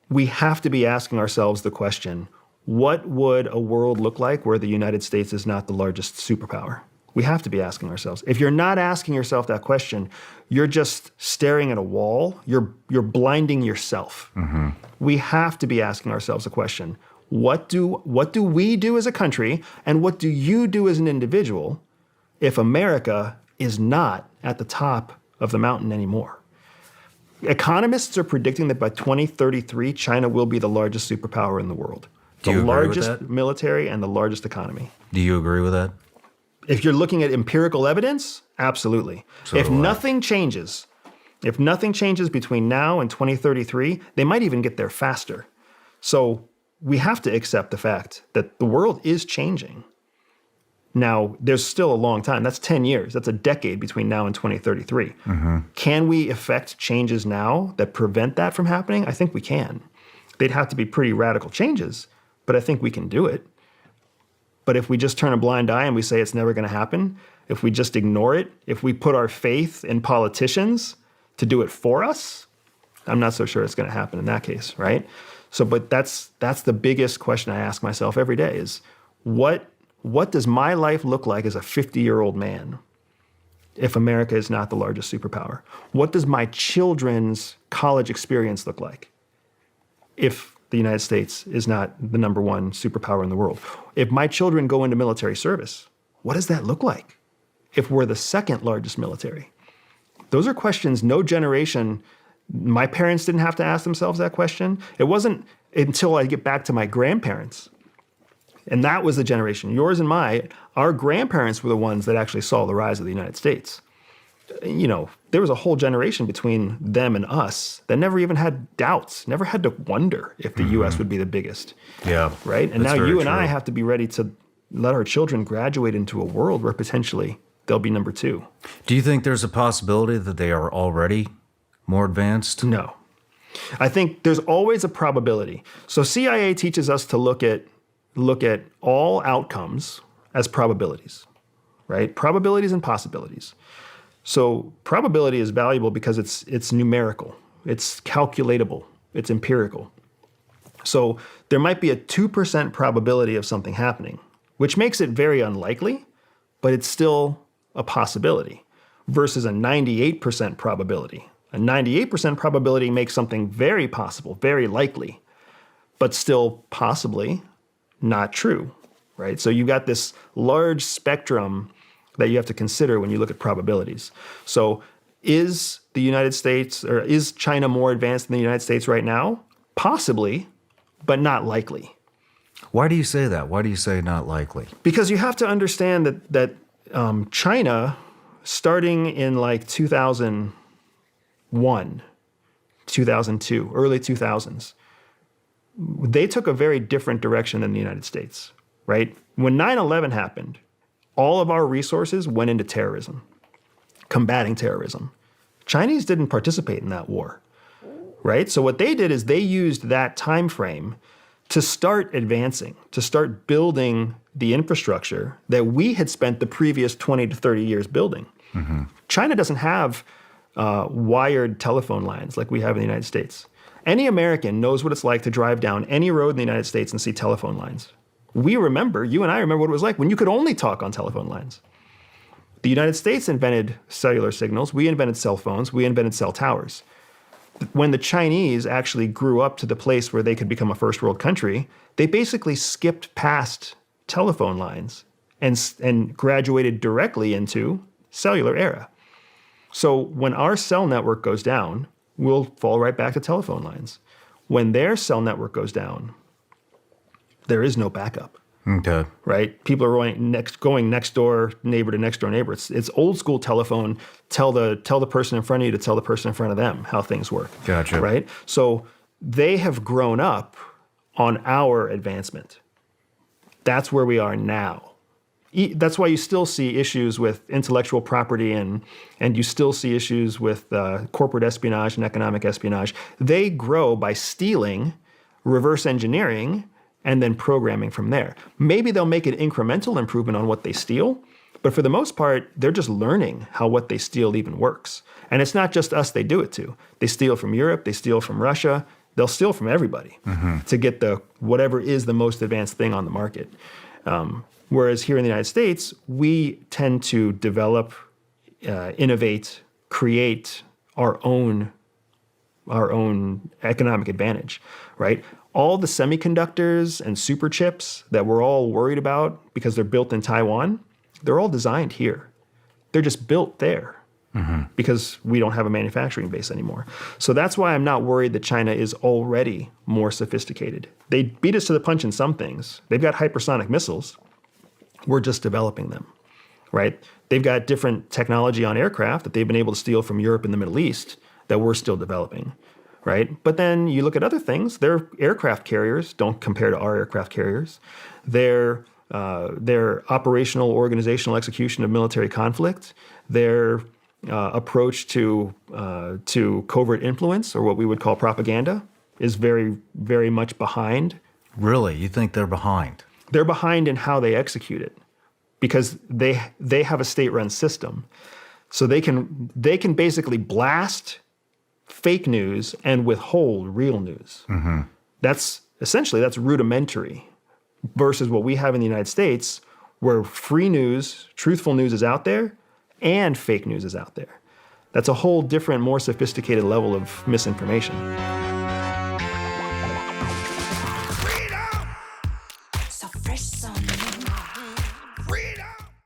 we have to be asking ourselves the question, what would a world look like where the United States is not the largest superpower? We have to be asking ourselves. If you're not asking yourself that question, you're just staring at a wall. You're blinding yourself. Mm-hmm. We have to be asking ourselves a question. What do we do as a country, and what do you do as an individual if America is not at the top of the mountain anymore? Economists are predicting that by 2033, China will be the largest superpower in the world. Do you the agree with largest that? military and the largest economy. Do you agree with that? If you're looking at empirical evidence, absolutely. So if do I. nothing changes between now and 2033, they might even get there faster. So we have to accept the fact that the world is changing. Now, there's still a long time. That's 10 years. That's a decade between now and 2033. Mm-hmm. Can we effect changes now that prevent that from happening? I think we can. They'd have to be pretty radical changes, but I think we can do it. But if we just turn a blind eye and we say it's never going to happen, if we just ignore it, if we put our faith in politicians to do it for us, I'm not so sure it's going to happen in that case, right? So, but that's the biggest question I ask myself every day is, what does my life look like as a 50-year-old man if America is not the largest superpower? What does my children's college experience look like if the United States is not the number one superpower in the world? If my children go into military service, what does that look like if we're the second largest military? Those are questions no generation, my parents didn't have to ask themselves that question. It wasn't until I get back to my grandparents. And that was the generation, yours and our grandparents were the ones that actually saw the rise of the United States. You know, there was a whole generation between them and us that never even had doubts, never had to wonder if the U.S. would be the biggest. Yeah. Right? And now you and I have to be ready to let our children graduate into a world where potentially they'll be number two. Do you think there's a possibility that they are already more advanced? No. I think there's always a probability. So CIA teaches us to look at all outcomes as probabilities, right? Probabilities and possibilities. So probability is valuable because it's numerical, it's calculatable, it's empirical. So there might be a 2% probability of something happening, which makes it very unlikely, but it's still a possibility, versus a 98% probability. A 98% probability makes something very possible, very likely, but still possibly not true, right? So you've got this large spectrum that you have to consider when you look at probabilities. So is the United States, or is China more advanced than the United States right now? Possibly, but not likely. Why do you say that? Why do you say not likely? Because you have to understand that China, starting in like 2001, 2002, early 2000s, they took a very different direction than the United States, right? When 9/11 happened, all of our resources went into terrorism, combating terrorism. Chinese didn't participate in that war, right? So what they did is they used that time frame to start advancing, to start building the infrastructure that we had spent the previous 20 to 30 years building. Mm-hmm. China doesn't have wired telephone lines like we have in the United States. Any American knows what it's like to drive down any road in the United States and see telephone lines. You and I remember what it was like when you could only talk on telephone lines. The United States invented cellular signals. We invented cell phones. We invented cell towers. When the Chinese actually grew up to the place where they could become a first world country, they basically skipped past telephone lines and graduated directly into cellular era. So when our cell network goes down, we'll fall right back to telephone lines. When their cell network goes down, there is no backup. Okay. Right? People are going next door neighbor to next door neighbor. It's old school telephone. Tell the person in front of you to tell the person in front of them how things work. Gotcha. Right? So they have grown up on our advancement. That's where we are now. That's why you still see issues with intellectual property and you still see issues with corporate espionage and economic espionage. They grow by stealing, reverse engineering, and then programming from there. Maybe they'll make an incremental improvement on what they steal, but for the most part, they're just learning how what they steal even works. And it's not just us they do it to. They steal from Europe, they steal from Russia, They'll steal from everybody to get the whatever is the most advanced thing on the market. Whereas here in the United States, we tend to develop, innovate, create our own economic advantage, right? All the semiconductors and super chips that we're all worried about because they're built in Taiwan, they're all designed here. They're just built there because we don't have a manufacturing base anymore. So that's why I'm not worried that China is already more sophisticated. They beat us to the punch in some things. They've got hypersonic missiles. We're just developing them, right? They've got different technology on aircraft that they've been able to steal from Europe and the Middle East that we're still developing, right? But then you look at other things. Their aircraft carriers don't compare to our aircraft carriers. Their operational, organizational execution of military conflict, their approach to covert influence, or what we would call propaganda, is very, very much behind. Really? You think they're behind? They're behind in how they execute it because they have a state-run system. So they can basically blast fake news and withhold real news. That's rudimentary versus what we have in the United States, where free news, truthful news is out there and fake news is out there. That's a whole different, more sophisticated level of misinformation.